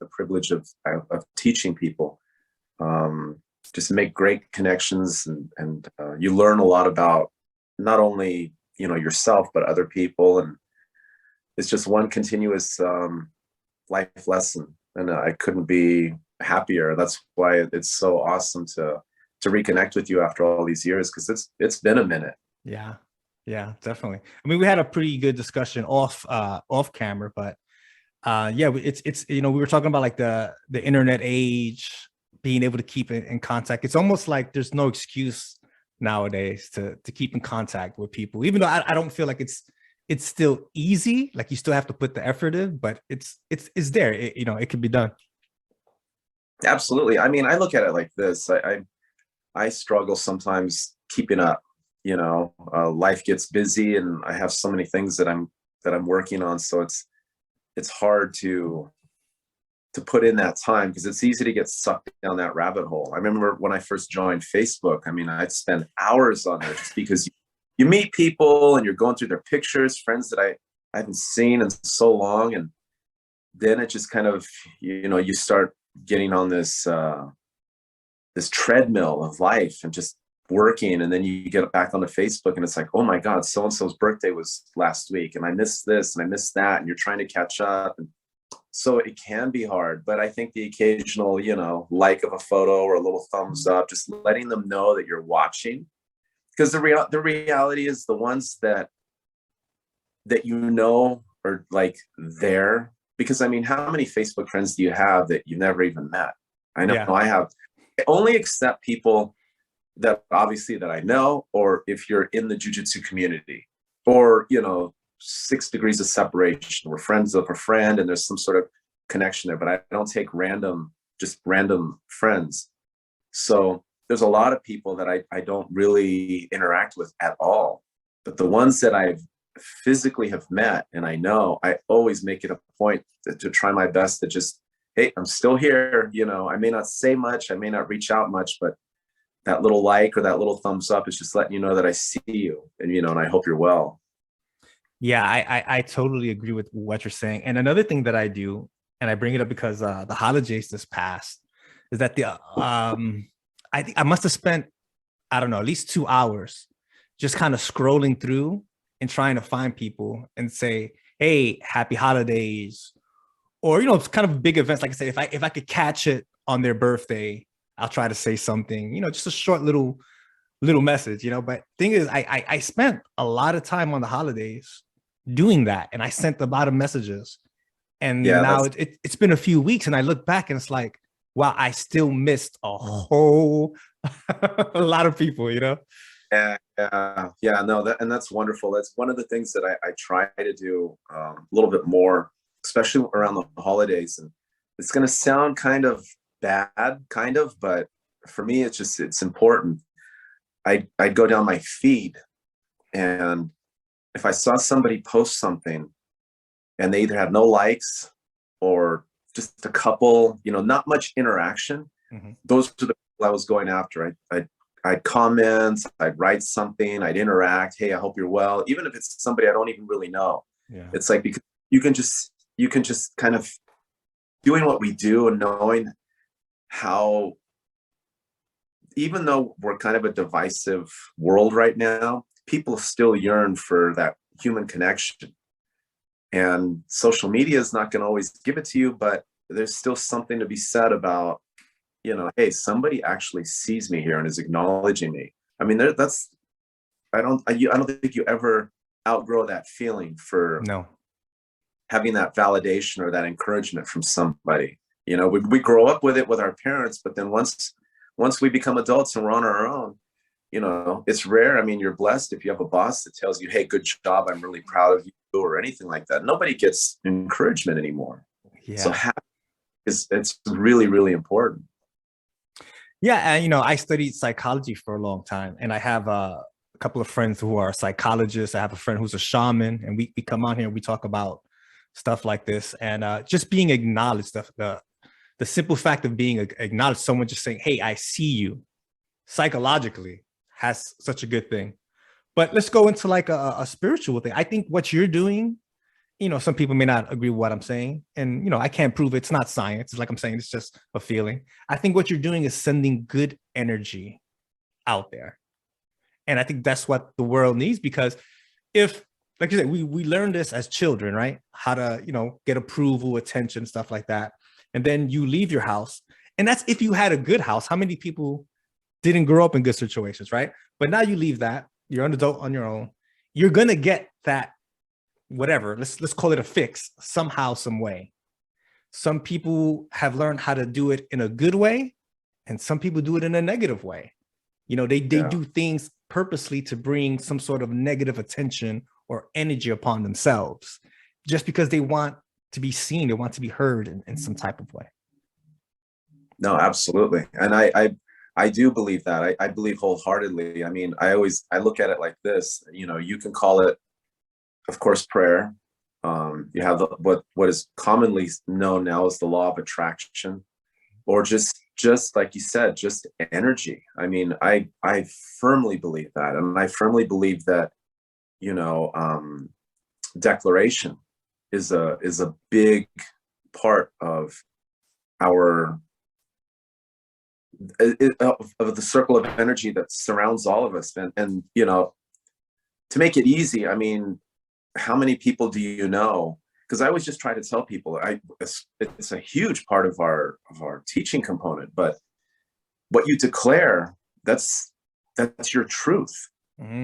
the privilege of teaching people. Just make great connections, and you learn a lot about not only yourself but other people, and it's just one continuous life lesson. And I couldn't be happier. That's why it's so awesome to reconnect with you after all these years, because it's been a minute. Yeah, yeah, definitely. I mean, we had a pretty good discussion off camera, but yeah, it's we were talking about like the internet age, being able to keep in contact. It's almost like there's no excuse nowadays to keep in contact with people, even though I don't feel like it's still easy. Like you still have to put the effort in, but it's there. It can be done. Absolutely. I mean, I look at it like this. I struggle sometimes keeping up. Life gets busy, and I have so many things that I'm working on. So it's hard to put in that time, because it's easy to get sucked down that rabbit hole. I remember when I first joined Facebook, I mean, I'd spend hours on there just because you meet people and you're going through their pictures, friends that I haven't seen in so long. And then it just kind of, you start getting on this treadmill of life and just working. And then you get back onto Facebook and it's like, oh my God, so-and-so's birthday was last week, and I missed this and I missed that. And you're trying to catch up. And so it can be hard, but I think the occasional, like of a photo or a little thumbs up, just letting them know that you're watching. Because the reality is, the ones that are like there, because I mean, how many Facebook friends do you have that you've never even met? I know. Yeah. I only accept people that obviously that I know, or if you're in the jiu-jitsu community, or 6 degrees of separation, we're friends of a friend and there's some sort of connection there, but I don't take just random friends. So there's a lot of people that I don't really interact with at all, but the ones that I've physically have met and I know, I always make it a point to try my best to just, hey, I'm still here. I may not say much, I may not reach out much, but that little like or that little thumbs up is just letting you know that I see you, and and I hope you're well. Yeah, I totally agree with what you're saying. And another thing that I do, and I bring it up because the holidays this past, is that I think I must have spent, I don't know, at least 2 hours just kind of scrolling through and trying to find people and say, hey, happy holidays. Or, it's kind of big events. Like I said, if I could catch it on their birthday, I'll try to say something, just a short little message, But thing is, I spent a lot of time on the holidays doing that, and I sent a lot of messages. And now it's been a few weeks, and I look back and it's like, wow, I still missed a whole a lot of people, Yeah, no, that's wonderful. That's one of the things that I try to do a little bit more, especially around the holidays. And it's going to sound kind of bad, but for me, it's important. I'd go down my feed, and if I saw somebody post something and they either had no likes or just a couple, not much interaction, those are the people I was going after. I'd comment, I'd write something, I'd interact. Hey, I hope you're well. Even if it's somebody I don't even really know. Yeah. It's like, because you can just kind of doing what we do and knowing how, even though we're kind of a divisive world right now, people still yearn for that human connection. And social media is not going to always give it to you, but there's still something to be said about, hey, somebody actually sees me here and is acknowledging me. I mean, I don't think you ever outgrow that feeling for having that validation or that encouragement from somebody. We grow up with it with our parents, but then once we become adults and we're on our own, it's rare. I mean, you're blessed if you have a boss that tells you, hey, good job, I'm really proud of you, or anything like that. Nobody gets encouragement anymore. Yeah. So it's really, really important. Yeah. And, I studied psychology for a long time, and I have a couple of friends who are psychologists. I have a friend who's a shaman, and we come on here and we talk about stuff like this, and just being acknowledged, the simple fact of being acknowledged, someone just saying, hey, I see you, psychologically has such a good thing. But let's go into like a spiritual thing. I think what you're doing, some people may not agree with what I'm saying, and I can't prove it. It's not science. It's like I'm saying, it's just a feeling. I think what you're doing is sending good energy out there, and I think that's what the world needs. Because if, like you said, we learned this as children, right? How to get approval, attention, stuff like that, and then you leave your house, and that's if you had a good house. How many people didn't grow up in good situations, right? But now you leave that, you're an adult on your own. You're gonna get that, whatever, let's call it a fix, somehow, some way. Some people have learned how to do it in a good way, and some people do it in a negative way. They Yeah. do things purposely to bring some sort of negative attention or energy upon themselves, just because they want to be seen, they want to be heard in some type of way. No, absolutely. And I do believe that. I believe wholeheartedly. I mean, I look at it like this, you can call it, of course, prayer. You have what is commonly known now as the law of attraction, or just like you said, just energy. I mean, I firmly believe that, and I firmly believe that declaration is a big part of our of the circle of energy that surrounds all of us. And to make it easy, I mean, how many people do you know? Because I always just try to tell people, it's a huge part of our teaching component. But what you declare, that's your truth. Mm-hmm.